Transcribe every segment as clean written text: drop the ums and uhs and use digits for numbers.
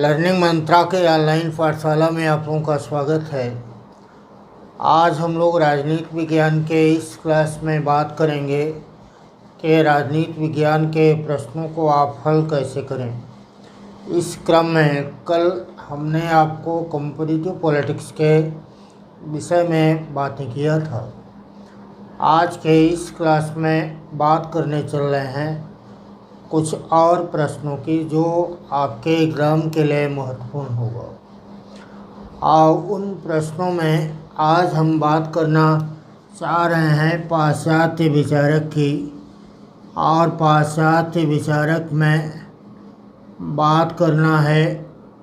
Learning मंत्रा के online पाठशाला में आप लोगों का स्वागत है। आज हम लोग राजनीति विज्ञान के इस क्लास में बात करेंगे कि राजनीति विज्ञान के प्रश्नों को आप हल कैसे करें। इस क्रम में कल हमने आपको कंपैरेटिव पॉलिटिक्स के विषय में बातें किया था। आज के इस क्लास में बात करने चल रहे हैं कुछ और प्रश्नों की जो आपके एग्ज़ाम के लिए महत्वपूर्ण होगा। और उन प्रश्नों में आज हम बात करना चाह रहे हैं पाश्चात्य विचारक की, और पाश्चात्य विचारक में बात करना है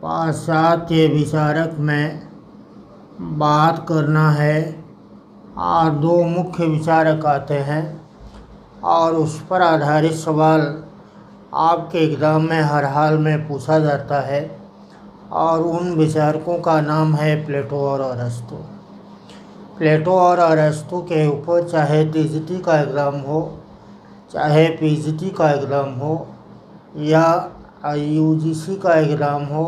पाश्चात्य विचारक में बात करना है और दो मुख्य विचारक आते हैं और उस पर आधारित सवाल आपके एग्ज़ाम में हर हाल में पूछा जाता है। और उन विचारकों का नाम है प्लेटो और अरस्तु। प्लेटो और अरस्तु के ऊपर चाहे टीजीटी का एग्ज़ाम हो, चाहे पीजीटी का एग्ज़ाम हो, या यूजीसी का एग्ज़ाम हो,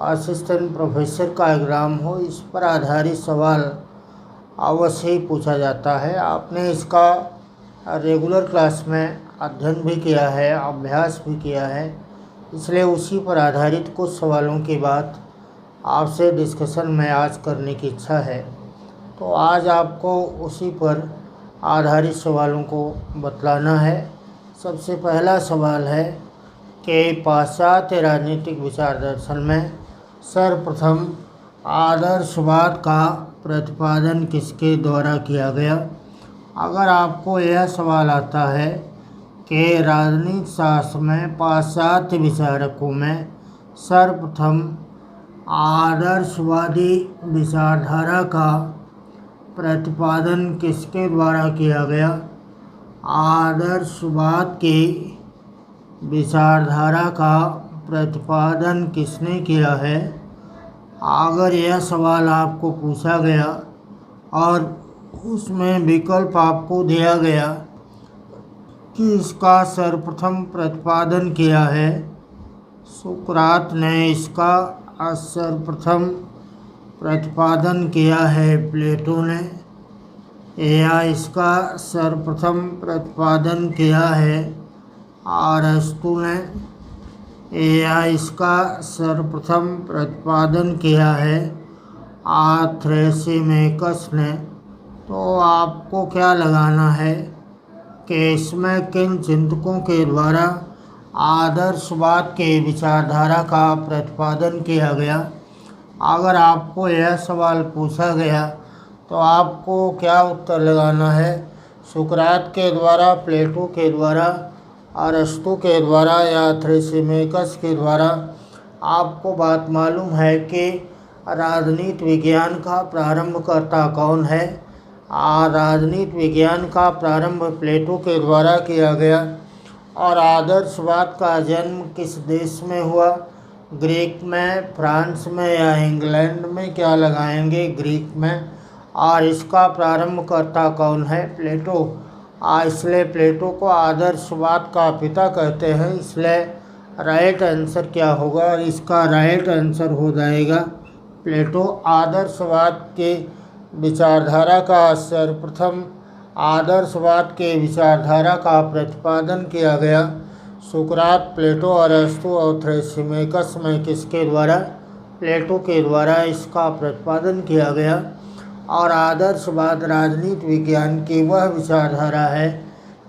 असिस्टेंट प्रोफेसर का एग्ज़ाम हो, इस पर आधारित सवाल अवश्य ही पूछा जाता है। आपने इसका रेगुलर क्लास में अध्ययन भी किया है, अभ्यास भी किया है, इसलिए उसी पर आधारित कुछ सवालों की बात आपसे डिस्कशन में आज करने की इच्छा है। तो आज आपको उसी पर आधारित सवालों को बतलाना है। सबसे पहला सवाल है कि पाश्चात्य राजनीतिक विचार दर्शन में सर्वप्रथम आदर्शवाद का प्रतिपादन किसके द्वारा किया गया। अगर आपको यह सवाल आता है कि राजनीति शास्त्र में पाश्चात्य विचारकों में सर्वप्रथम आदर्शवादी विचारधारा का प्रतिपादन किसके द्वारा किया गया, आदर्शवाद की विचारधारा का प्रतिपादन किसने किया है, अगर यह सवाल आपको पूछा गया और उसमें विकल्प आपको दिया गया कि इसका सर्वप्रथम प्रतिपादन किया है सुकरात ने, इसका सर्वप्रथम प्रतिपादन किया है प्लेटो ने, या इसका सर्वप्रथम प्रतिपादन किया है अरस्तु ने, या इसका सर्वप्रथम प्रतिपादन किया है थ्रेसिमेकस ने, तो आपको क्या लगाना है कि इसमें किन चिंतकों के द्वारा आदर्शवाद के विचारधारा का प्रतिपादन किया गया। अगर आपको यह सवाल पूछा गया तो आपको क्या उत्तर लगाना है, सुकरात के द्वारा, प्लेटो के द्वारा, अरस्तु के द्वारा या थ्रेसिमेकस के द्वारा। आपको बात मालूम है कि राजनीति विज्ञान का प्रारंभकर्ता कौन है। राजनीति विज्ञान का प्रारंभ प्लेटो के द्वारा किया गया। और आदर्शवाद का जन्म किस देश में हुआ, ग्रीक में, फ्रांस में या इंग्लैंड में, क्या लगाएंगे, ग्रीक में। और इसका प्रारंभकर्ता कौन है, प्लेटो। इसलिए प्लेटो को आदर्शवाद का पिता कहते हैं, इसलिए राइट आंसर क्या होगा, और इसका राइट आंसर हो जाएगा प्लेटो। आदर्शवाद के विचारधारा का सर्वप्रथम आदर्शवाद के विचारधारा का प्रतिपादन किया गया सुकरात, प्लेटो, अरस्तु और थ्रेसिमेकस में किसके द्वारा, प्लेटो के द्वारा इसका प्रतिपादन किया गया। और आदर्शवाद राजनीति विज्ञान की वह विचारधारा है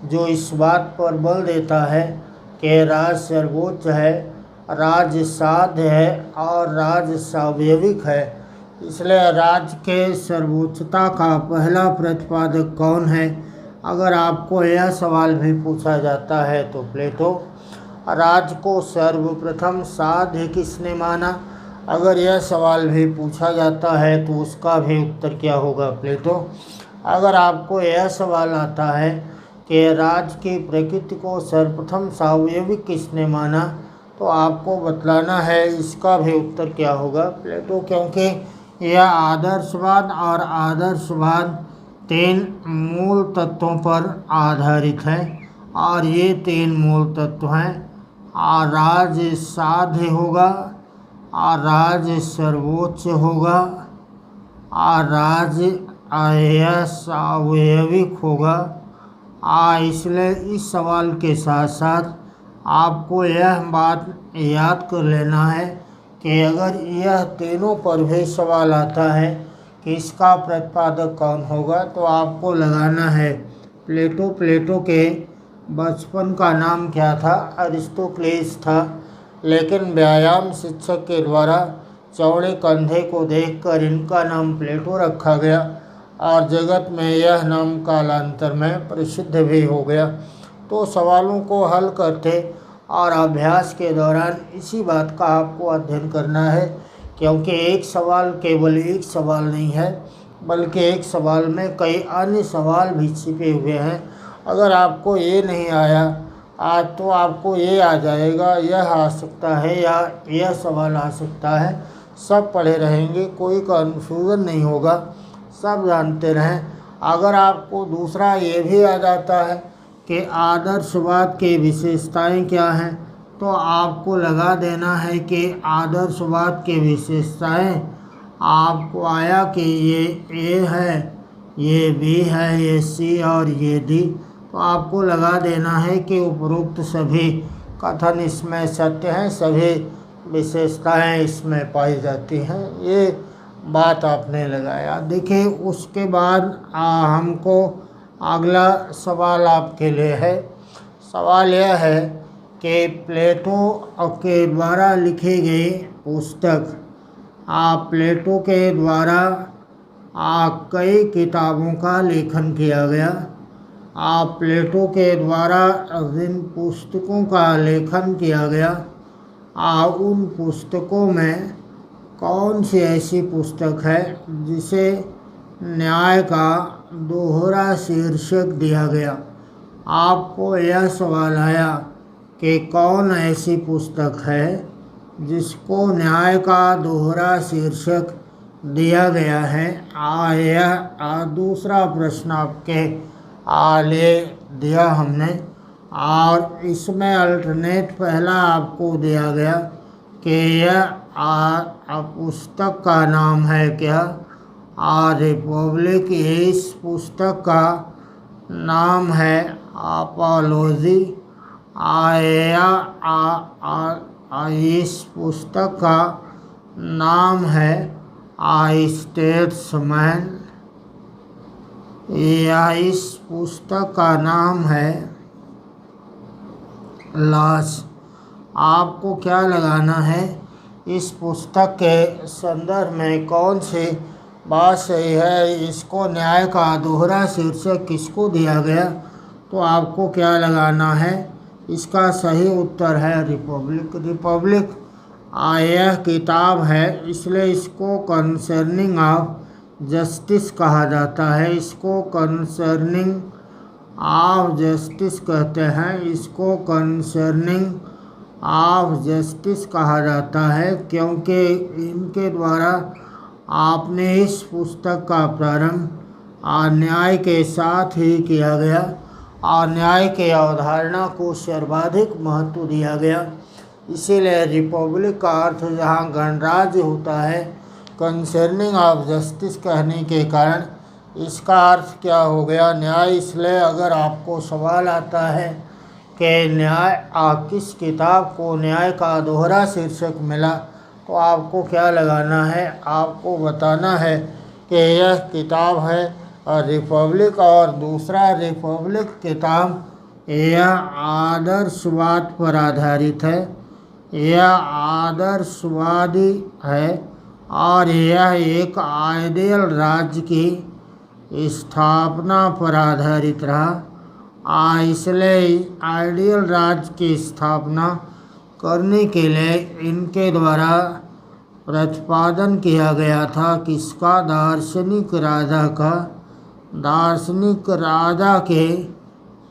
जो इस बात पर बल देता है कि राज सर्वोच्च है, राज्य साध्य है और राज्य स्वाभाविक है। इसलिए राज्य के सर्वोच्चता का पहला प्रतिपादक कौन है। अगर आपको यह सवाल भी पूछा जाता है तो प्लेटो। राज्य को सर्वप्रथम साध्य किसने माना, अगर यह सवाल भी पूछा जाता है तो उसका भी उत्तर क्या होगा, प्लेटो। अगर आपको यह सवाल आता है कि राज्य की प्रकृति को सर्वप्रथम स्वाभाविक किसने माना, तो आपको बतलाना है इसका भी उत्तर क्या होगा, प्लेटो। क्योंकि यह आदर्शवाद और आदर्शवाद तीन मूल तत्वों पर आधारित है, और ये तीन मूल तत्व हैं। राज्य साध्य होगा, राज सर्वोच्च होगा, राज स्वाभाविक होगा। इसलिए इस सवाल के साथ साथ आपको यह बात याद कर लेना है कि अगर यह तीनों पर भी सवाल आता है कि इसका प्रतिपादक कौन होगा, तो आपको लगाना है प्लेटो। प्लेटो के बचपन का नाम क्या था? अरिस्टोक्लेस था, लेकिन व्यायाम शिक्षक के द्वारा चौड़े कंधे को देखकर इनका नाम प्लेटो रखा गया और जगत में यह नाम कालांतर में प्रसिद्ध भी हो गया। तो सवालों को हल करते और अभ्यास के दौरान इसी बात का आपको अध्ययन करना है, क्योंकि एक सवाल केवल एक सवाल नहीं है, बल्कि एक सवाल में कई अन्य सवाल भी छिपे हुए हैं। अगर आपको ये नहीं आया आज तो आपको ये आ जाएगा, यह आ सकता है या यह सवाल आ सकता है। सब पढ़े रहेंगे, कोई कन्फ्यूज़न नहीं होगा, सब जानते रहें। अगर आपको दूसरा ये भी आ जाता है कि आदर्शवाद की विशेषताएं क्या हैं, तो आपको लगा देना है कि आदर्शवाद की विशेषताएं आपको आया कि ये ए है, ये बी है, ये सी और ये डी, तो आपको लगा देना है कि उपरोक्त सभी कथन इसमें सत्य हैं, सभी विशेषताएं इसमें पाई जाती हैं। ये बात आपने लगाया। देखिए, उसके बाद हमको अगला सवाल आपके लिए है। सवाल यह है कि प्लेटो के द्वारा लिखी गई पुस्तक, प्लेटो के द्वारा कई किताबों का लेखन किया गया। प्लेटो के द्वारा जिन पुस्तकों का लेखन किया गया, उन पुस्तकों में कौन सी ऐसी पुस्तक है जिसे न्याय का दोहरा शीर्षक दिया गया? आपको यह सवाल आया कि कौन ऐसी पुस्तक है जिसको न्याय का दोहरा शीर्षक दिया गया है। यह दूसरा प्रश्न आपके लिए दिया हमने, और इसमें अल्टरनेट पहला आपको दिया गया कि यह पुस्तक का नाम है क्या? रिपब्लिक। इस पुस्तक का नाम है अपोलॉजी। इस पुस्तक का नाम है स्टेट्समैन। इस पुस्तक का नाम है लॉस। आपको क्या लगाना है? इस पुस्तक के संदर्भ में कौन सी बात सही है, इसको न्याय का दोहरा शीर्षक किसको दिया गया, तो आपको क्या लगाना है? इसका सही उत्तर है रिपब्लिक। रिपब्लिक यह किताब है, इसलिए इसको कंसर्निंग ऑफ जस्टिस कहा जाता है। इसको कंसर्निंग ऑफ जस्टिस कहते हैं। इसको कंसर्निंग ऑफ जस्टिस कहा जाता है, क्योंकि इनके द्वारा आपने इस पुस्तक का प्रारंभ न्याय के साथ ही किया गया और न्याय के अवधारणा को सर्वाधिक महत्व दिया गया। इसीलिए रिपब्लिक का अर्थ जहाँ गणराज्य होता है, कंसर्निंग ऑफ जस्टिस कहने के कारण इसका अर्थ क्या हो गया? न्याय। इसलिए अगर आपको सवाल आता है कि न्याय किस किताब को न्याय का दोहरा शीर्षक मिला, तो आपको क्या लगाना है? आपको बताना है कि यह किताब है रिपब्लिक, और दूसरा रिपब्लिक किताब यह आदर्शवाद पर आधारित है। यह आदर्शवादी है और यह एक आइडियल राज्य की स्थापना पर आधारित रहा। इसलिए आइडियल राज्य की स्थापना करने के लिए इनके द्वारा प्रतिपादन किया गया था किसका? दार्शनिक राजा का। दार्शनिक राजा के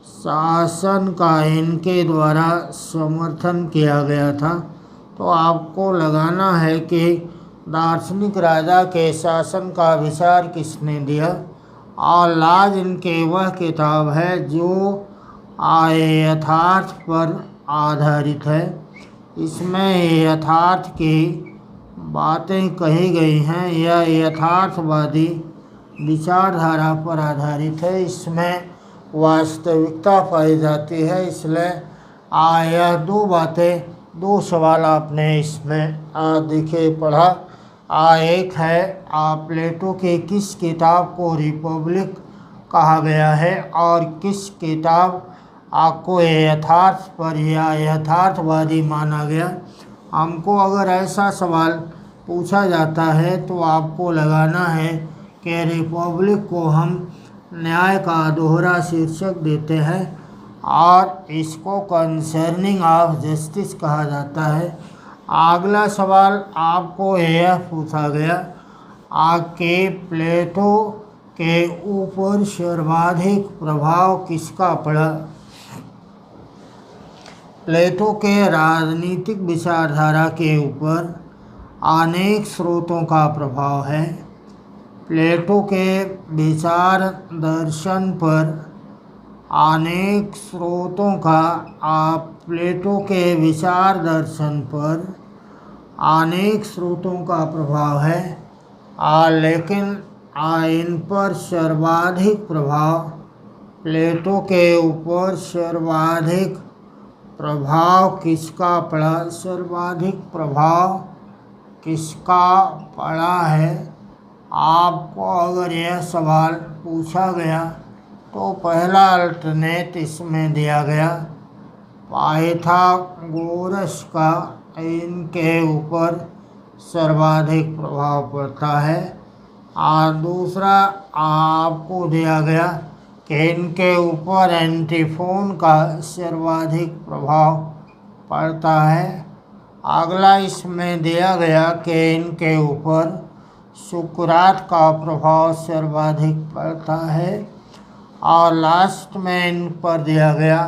शासन का इनके द्वारा समर्थन किया गया था। तो आपको लगाना है कि दार्शनिक राजा के शासन का विचार किसने दिया, और लाज इनके वह किताब है जो यथार्थ पर आधारित है। इसमें यथार्थ की बातें कही गई हैं यह यथार्थवादी विचारधारा पर आधारित है, इसमें वास्तविकता पाई जाती है। इसलिए यह दो सवाल आपने इसमें देखे पढ़ा। एक है प्लेटो के किस किताब को रिपब्लिक कहा गया है और किस किताब को यथार्थ पर या यथार्थवादी माना गया। हमको अगर ऐसा सवाल पूछा जाता है तो आपको लगाना है कि रिपब्लिक को हम न्याय का दोहरा शीर्षक देते हैं और इसको कंसर्निंग ऑफ जस्टिस कहा जाता है। अगला सवाल आपको यह पूछा गया कि प्लेटो के ऊपर सर्वाधिक प्रभाव किसका पड़ा। प्लेटो के राजनीतिक विचारधारा के ऊपर अनेक स्रोतों का प्रभाव है। प्लेटो के विचार दर्शन पर अनेक स्रोतों का प्लेटो के विचार दर्शन पर अनेक स्रोतों का प्रभाव है, लेकिन इन पर सर्वाधिक प्रभाव प्लेटो के ऊपर सर्वाधिक प्रभाव किसका पड़ा, सर्वाधिक प्रभाव किसका पड़ा है। आपको अगर यह सवाल पूछा गया तो पहला अल्टरनेट इसमें दिया गया पाइथागोरस का इनके ऊपर सर्वाधिक प्रभाव पड़ता है। और दूसरा आपको दिया गया कि इनके ऊपर एंटीफोन का सर्वाधिक प्रभाव पड़ता है। अगला इसमें दिया गया कि इनके ऊपर सुकरात का प्रभाव सर्वाधिक पड़ता है। और लास्ट में इन पर दिया गया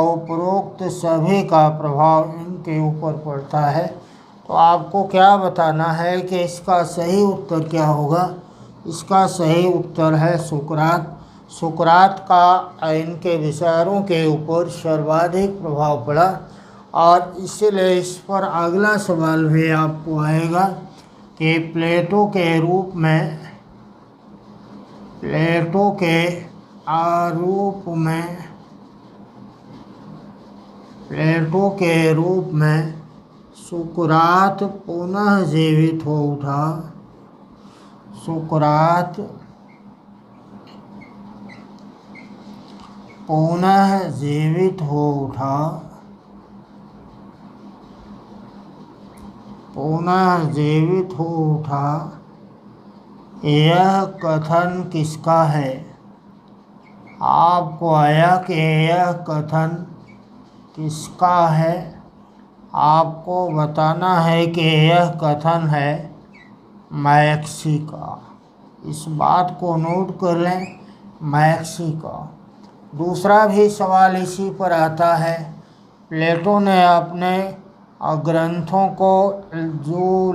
उपरोक्त सभी का प्रभाव इनके ऊपर पड़ता है। तो आपको क्या बताना है कि इसका सही उत्तर क्या होगा। इसका सही उत्तर है सुकरात। सुकरात का इनके विचारों के ऊपर सर्वाधिक प्रभाव पड़ा और इसलिए इस पर अगला सवाल भी आपको आएगा कि प्लेटो के रूप में सुकरात पुनः जीवित हो उठा। सुकरात पुनः जीवित हो उठा। पुनः जीवित हो उठा, यह कथन किसका है। आपको आया कि यह कथन किसका है। आपको बताना है कि यह कथन है मैक्सी का। इस बात को नोट कर लें, मैक्सी का। दूसरा भी सवाल इसी पर आता है। प्लेटो ने अपने ग्रंथों को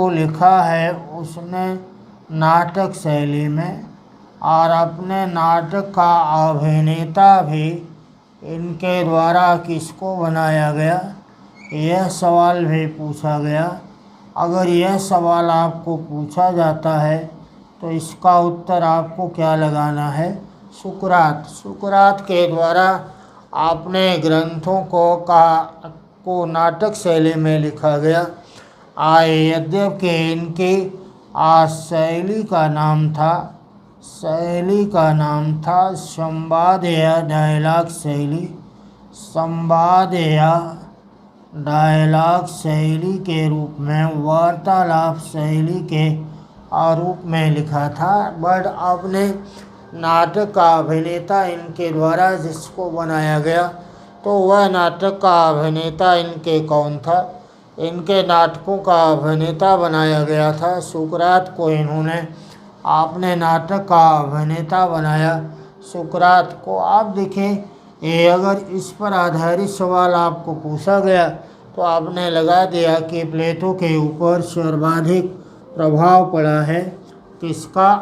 लिखा है उसने नाटक शैली में, और अपने नाटक का अभिनेता भी इनके द्वारा किसको बनाया गया, यह सवाल भी पूछा गया। अगर यह सवाल आपको पूछा जाता है तो इसका उत्तर आपको क्या लगाना है, सुकरात। सुकरात के द्वारा अपने ग्रंथों को नाटक शैली में लिखा गया। यद्यपि इनकी शैली का नाम था संवाद या डायलॉग शैली। संवाद या डायलॉग शैली के रूप में, वार्तालाप शैली के रूप में लिखा था। बट आपने नाटक का अभिनेता इनके द्वारा जिसको बनाया गया, तो वह नाटक का अभिनेता इनके कौन था। इनके नाटकों का अभिनेता बनाया गया था सुकरात को। इन्होंने आपने नाटक का अभिनेता बनाया सुकरात को। आप देखें, ये अगर इस पर आधारित सवाल आपको पूछा गया तो आपने लगा दिया कि प्लेटो के ऊपर सर्वाधिक प्रभाव पड़ा है किसका,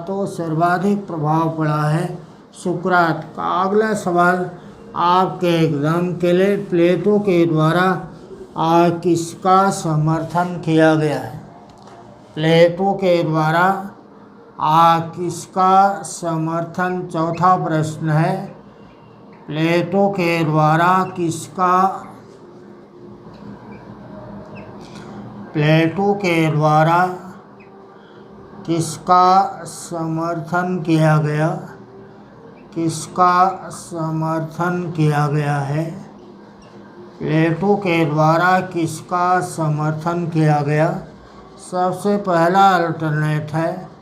तो सर्वाधिक प्रभाव पड़ा है सुकरात का। अगला सवाल आपके एग्जाम के लिए, प्लेटो के द्वारा किसका समर्थन किया गया है? प्लेटो के द्वारा किसका समर्थन, चौथा प्रश्न है, प्लेटो के द्वारा किसका समर्थन किया गया? किसका समर्थन किया गया है? प्लेटो के द्वारा किसका समर्थन किया गया? सबसे पहला अल्टरनेट है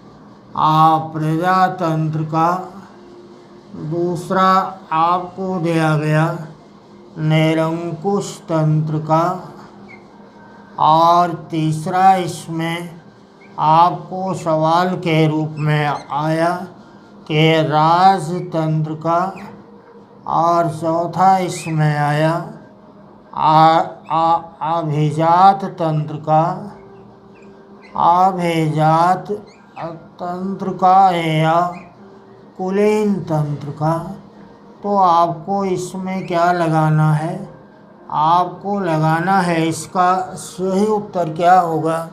प्रजातंत्र का, दूसरा आपको दिया गया निरंकुश तंत्र का, और तीसरा इसमें आपको सवाल के रूप में आया कि राजतंत्र का, और चौथा इसमें आया अभिजात तंत्र का, अभिजात तंत्र का या कुलीन तंत्र का। तो आपको इसमें क्या लगाना है? आपको लगाना है, इसका सही उत्तर क्या होगा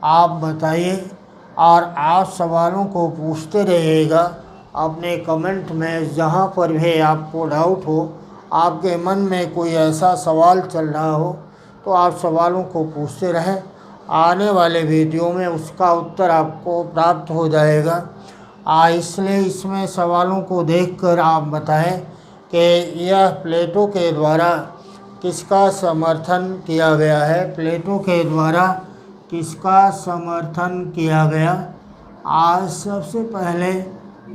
आप बताइए, और आप सवालों को पूछते रहिएगा अपने कमेंट में। जहाँ पर भी आपको डाउट हो, आपके मन में कोई ऐसा सवाल चल रहा हो, तो आप सवालों को पूछते रहें। आने वाले वीडियो में उसका उत्तर आपको प्राप्त हो जाएगा। इसलिए इसमें सवालों को देखकर आप बताएं कि यह प्लेटो के द्वारा किसका समर्थन किया गया है? प्लेटो के द्वारा किसका समर्थन किया गया? आज सबसे पहले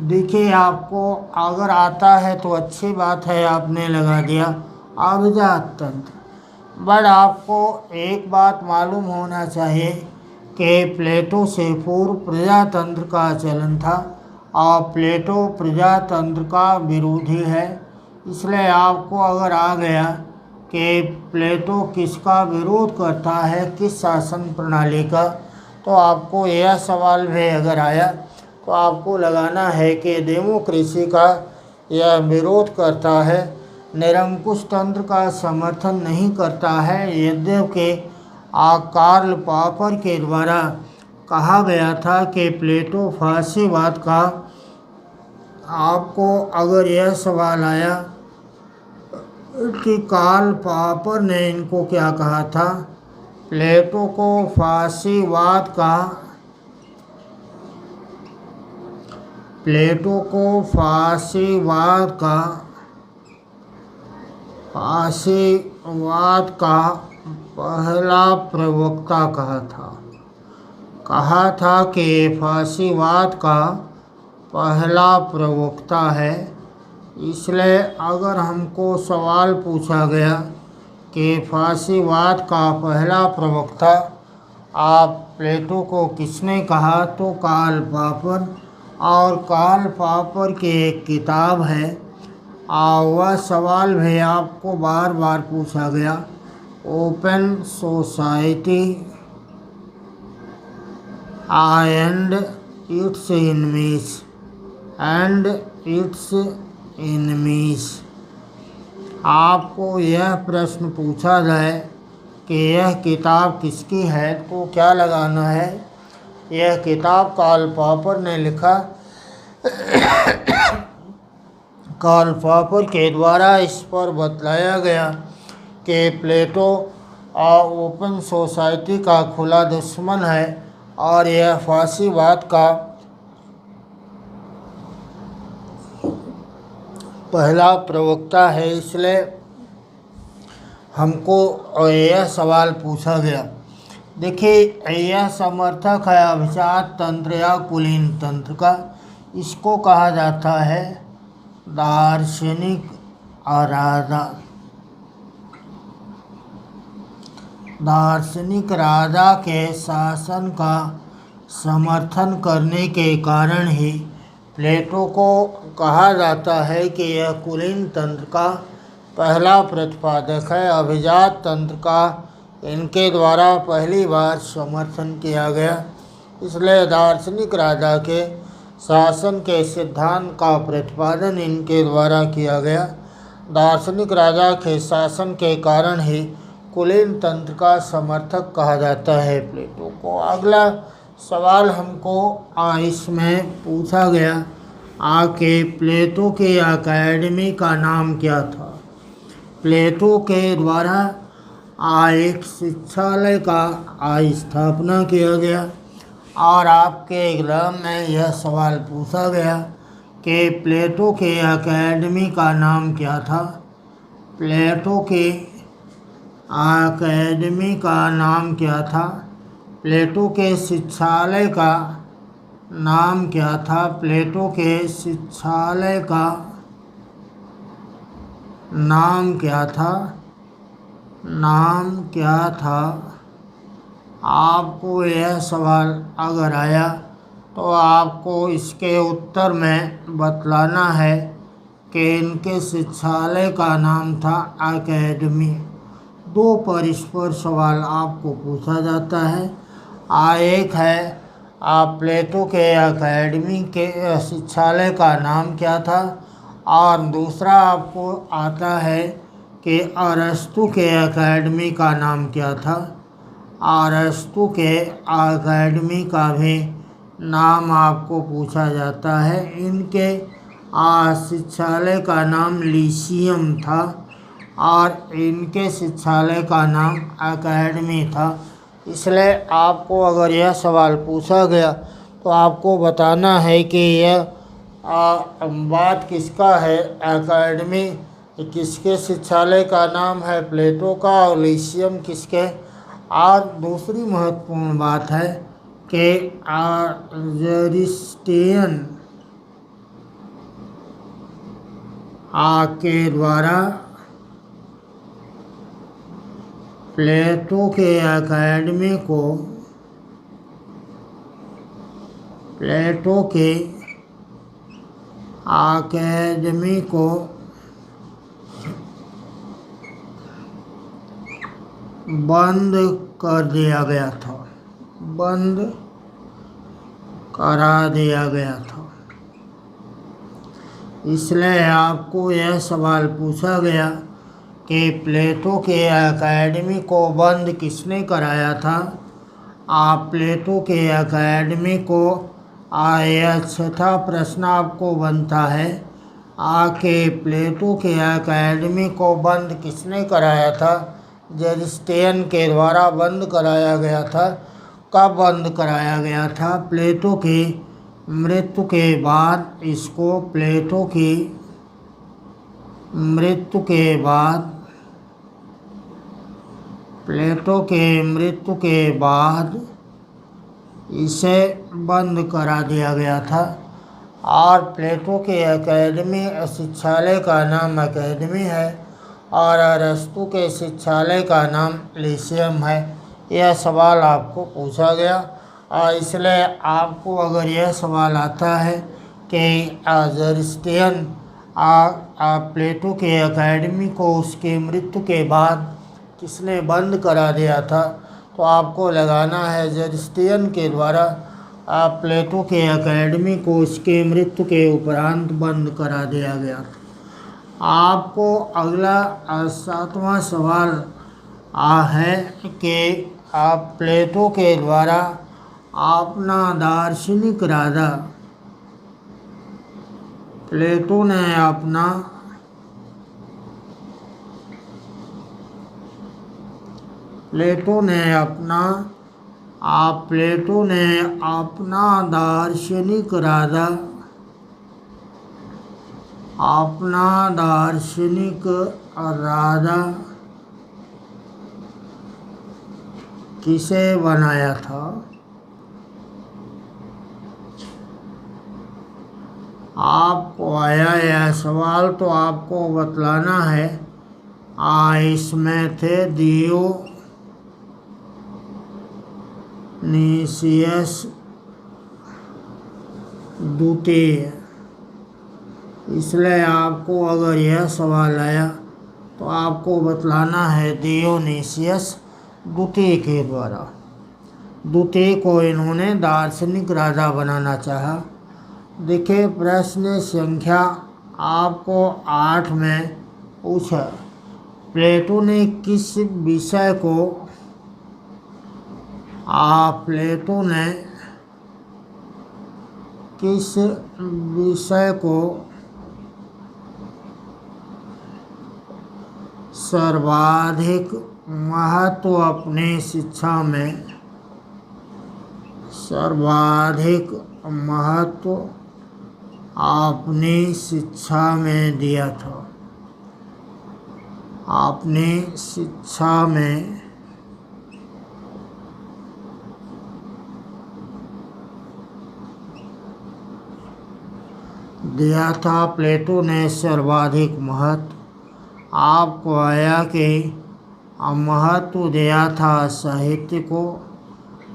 देखिए, आपको अगर आता है तो अच्छी बात है, आपने लगा दिया अभिजात तंत्र। बट आपको एक बात मालूम होना चाहिए कि प्लेटो से पूर्व प्रजातंत्र का चलन था, और प्लेटो प्रजातंत्र का विरोधी है। इसलिए आपको अगर आ गया कि प्लेटो किसका विरोध करता है, किस शासन प्रणाली का, तो आपको यह सवाल भी अगर आया तो आपको लगाना है कि डेमोक्रेसी का यह विरोध करता है, निरंकुश तंत्र का समर्थन नहीं करता है। यद्यपि कार्ल पॉपर के द्वारा कहा गया था कि प्लेटो फासीवाद का, आपको अगर यह सवाल आया कि कार्ल पॉपर ने इनको क्या कहा था, प्लेटो को फासीवाद का, प्लेटो को फासीवाद का पहला प्रवक्ता कहा था कि फासीवाद का पहला प्रवक्ता है। इसलिए अगर हमको सवाल पूछा गया कि फासीवाद का पहला प्रवक्ता प्लेटो को किसने कहा, तो कार्ल पॉपर। और कार्ल पॉपर की एक किताब है, वह सवाल भी आपको बार बार पूछा गया, open society and it's enemies. आपको यह प्रश्न पूछा जाए कि यह किताब किसकी है, तो क्या लगाना है? यह किताब कार्ल पॉपर ने लिखा। कार्ल पॉपर के द्वारा इस पर बतलाया गया कि प्लेटो ओपन सोसाइटी का खुला दुश्मन है और यह फासीवाद का पहला प्रवक्ता है। इसलिए हमको यह सवाल पूछा गया। देखिए, यह समर्थक है अभिजात तंत्र या कुलीन तंत्र का। इसको कहा जाता है दार्शनिक राजा। दार्शनिक राजा के शासन का समर्थन करने के कारण ही प्लेटो को कहा जाता है कि यह कुलीन तंत्र का पहला प्रतिपादक है। अभिजात तंत्र का इनके द्वारा पहली बार समर्थन किया गया। इसलिए दार्शनिक राजा के शासन के सिद्धांत का प्रतिपादन इनके द्वारा किया गया। दार्शनिक राजा के शासन के कारण ही कुलीन तंत्र का समर्थक कहा जाता है प्लेटो को। अगला सवाल हमको इसमें पूछा गया कि प्लेटो के अकेडमी का नाम क्या था। प्लेटो के द्वारा एक शिक्षालय का स्थापना किया गया और आपके एग्जाम में यह सवाल पूछा गया कि प्लेटो के अकेडमी का नाम क्या था। प्लेटो के अकेडमी का नाम क्या था। प्लेटो के शिक्षालय का नाम क्या था। प्लेटो के शिक्षालय का नाम क्या था। नाम क्या था। आपको यह सवाल अगर आया तो आपको इसके उत्तर में बतलाना है कि इनके शिक्षालय का नाम था अकेडमी। दो परस्पर सवाल आपको पूछा जाता है। एक है प्लेटो के अकेडमी के शिक्षालय का नाम क्या था और दूसरा आपको आता है कि अरस्तु के अकेडमी का नाम क्या था। अरस्तु के अकेडमी का भी नाम आपको पूछा जाता है। इनके शिक्षालय का नाम लीसियम था और इनके शिक्षालय का नाम अकेडमी था। इसलिए आपको अगर यह सवाल पूछा गया तो आपको बताना है कि यह बात किसका है। अकेडमी किसके शिक्षालय का नाम है, प्लेटो का, और लीसियम किसके। और दूसरी महत्वपूर्ण बात है कि ज़ेरिस्टियन के द्वारा प्लेटो के अकेडमी को बंद कर दिया गया था। बंद करा दिया गया था। इसलिए आपको यह सवाल पूछा गया कि प्लेटो के अकेडमी को बंद किसने कराया था। प्लेटो के अकेडमी को यह छठा प्रश्न आपको बनता है कि प्लेटो के अकेडमी को बंद किसने कराया था। ज़ेरिस्टियन के द्वारा बंद कराया गया था। कब बंद कराया गया था। प्लेटो की मृत्यु के बाद इसको प्लेटो की मृत्यु के बाद इसे बंद करा दिया गया था। और प्लेटो के अकेडमी शिक्षालय का नाम अकेडमी है और अरस्तु के शिक्षालय का नाम लीसियम है। यह सवाल आपको पूछा गया और इसलिए आपको अगर यह सवाल आता है कि ज़ेरिस्टियन प्लेटो के अकेडमी को उसके मृत्यु के बाद किसने बंद करा दिया था, तो आपको लगाना है ज़ेरिस्टियन के द्वारा प्लेटो के अकेडमी को उसके मृत्यु के उपरांत बंद करा दिया गया था। आपको अगला सातवां सवाल है कि प्लेटो के द्वारा अपना दार्शनिक इरादा प्लेटो ने अपना दार्शनिक इरादा किसे बनाया था। आपको आया यह सवाल तो आपको बतलाना है। इसमें थे डियोनीसियस द्वितीय। इसलिए आपको अगर यह सवाल आया तो आपको बतलाना है डियोनीसियस द्वितीय के द्वारा। द्वितीय को इन्होंने दार्शनिक राजा बनाना चाहा। देखिए प्रश्न संख्या आपको 8 में पूछा प्लेटो ने किस विषय को प्लेटो ने किस विषय को सर्वाधिक महत्व अपनी शिक्षा में दिया था? अपनी शिक्षा में दिया था। प्लेटो ने सर्वाधिक महत्व आपको आया कि महत्व दिया था साहित्य को,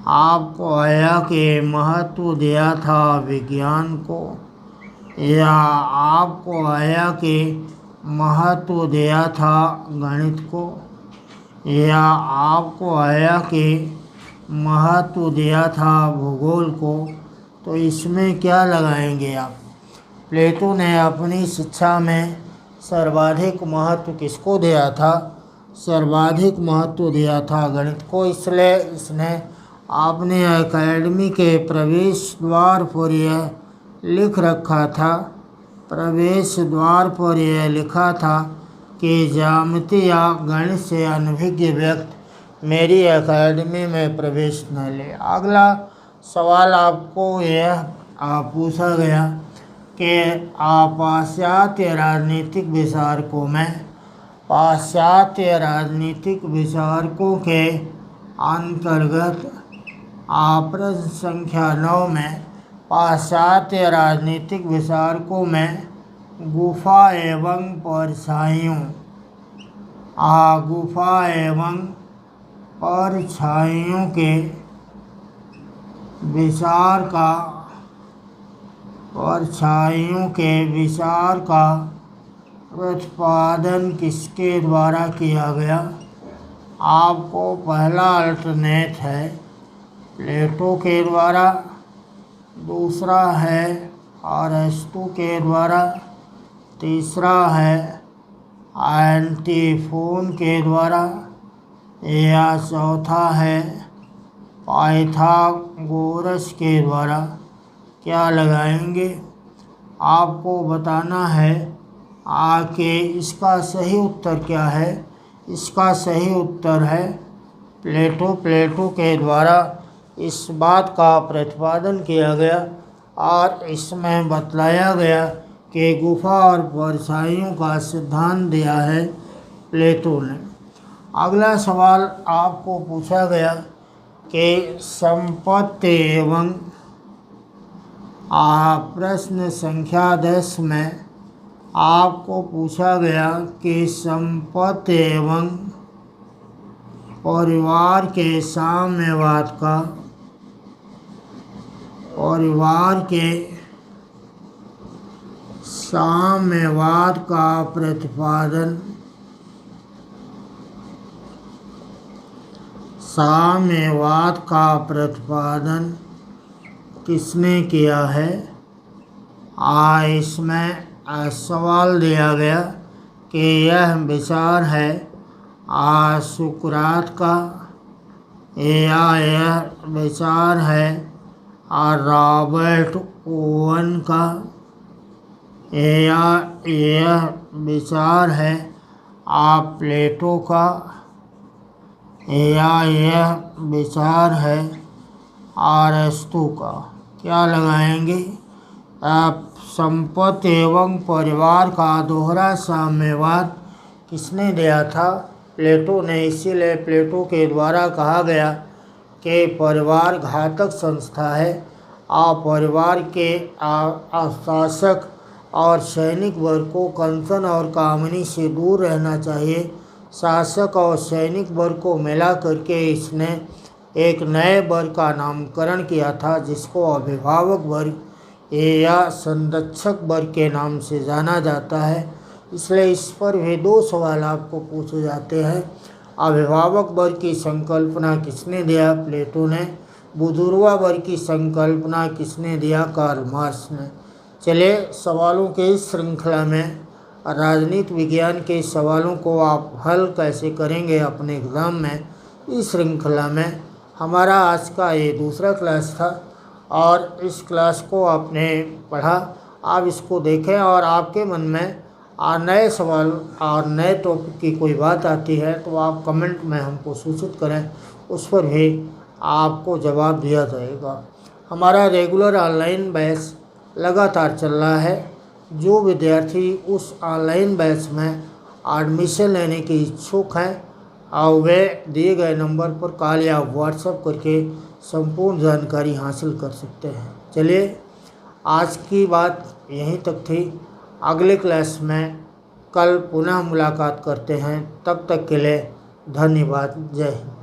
आपको आया कि महत्व दिया था विज्ञान को, या आपको आया कि महत्व दिया था गणित को, या आपको आया कि महत्व दिया था भूगोल को? तो इसमें क्या लगाएंगे आप? प्लेटो ने अपनी शिक्षा में सर्वाधिक महत्व किसको दिया था? सर्वाधिक महत्व दिया था गणित को। इसलिए इसने आपने एकेडमी के प्रवेश द्वार पर यह लिख रखा था, प्रवेश द्वार पर यह लिखा था कि ज्यामिति या गणित से अनभिज्ञ व्यक्ति मेरी एकेडमी में प्रवेश न ले। अगला सवाल आपको यह पूछा गया कि पाश्चात्य राजनीतिक विचारकों के अंतर्गत प्रश्न संख्या 9 में पाश्चात्य राजनीतिक विचारकों में गुफा एवं परछाइयों के विचार का प्रतिपादन किसके द्वारा किया गया? आपको पहला अल्टरनेट है प्लेटो के द्वारा, दूसरा है अरिस्टो के द्वारा, तीसरा है एंटीफोन के द्वारा, या चौथा है पाइथागोरस के द्वारा। क्या लगाएंगे? आपको बताना है कि इसका सही उत्तर क्या है। इसका सही उत्तर है प्लेटो के द्वारा इस बात का प्रतिपादन किया गया और इसमें बतलाया गया कि गुफा और परछाइयों का सिद्धांत दिया है प्लेटो ने। अगला सवाल आपको पूछा गया कि संपत्ति एवं प्रश्न संख्या 10 में आपको पूछा गया कि संपत्ति एवं परिवार के साम्यवाद का प्रतिपादन किसने किया है? इसमें सवाल दिया गया कि यह विचार है सुकरात का, या यह विचार है रॉबर्ट ओवन का, या यह विचार है प्लेटो का, या यह विचार है अरिस्टो का? क्या लगाएंगे? संपत्ति एवं परिवार का दोहरा साम्यवाद किसने दिया था? प्लेटो ने। इसीलिए प्लेटो के द्वारा कहा गया कि परिवार घातक संस्था है। परिवार के शासक और सैनिक वर्ग को कंसन और कामनी से दूर रहना चाहिए। शासक और सैनिक वर्ग को मिला करके इसने एक नए वर्ग का नामकरण किया था, जिसको अभिभावक वर्ग या संरक्षक वर्ग के नाम से जाना जाता है। इसलिए इस पर भी 2 सवाल आपको पूछे जाते हैं। अभिभावक वर्ग की संकल्पना किसने दिया? प्लेटो ने। बुजुर्गा वर्ग की संकल्पना किसने दिया? कार्ल मार्क्स ने। चलिए सवालों के इस श्रृंखला में राजनीति विज्ञान के सवालों को आप हल कैसे करेंगे अपने एग्ज़ाम में, इस श्रृंखला में हमारा आज का ये दूसरा क्लास था। और इस क्लास को आपने पढ़ा, आप इसको देखें और आपके मन में नए सवाल और नए टॉपिक की कोई बात आती है तो आप कमेंट में हमको सूचित करें, उस पर भी आपको जवाब दिया जाएगा। हमारा रेगुलर ऑनलाइन बैच लगातार चल रहा है। जो विद्यार्थी उस ऑनलाइन बैच में एडमिशन लेने के इच्छुक हैं और वे दिए गए नंबर पर कॉल या व्हाट्सएप करके संपूर्ण जानकारी हासिल कर सकते हैं। चलिए, आज की बात यहीं तक थी। अगले क्लास में कल पुनः मुलाकात करते हैं। तब तक के लिए धन्यवाद। जय हिंद।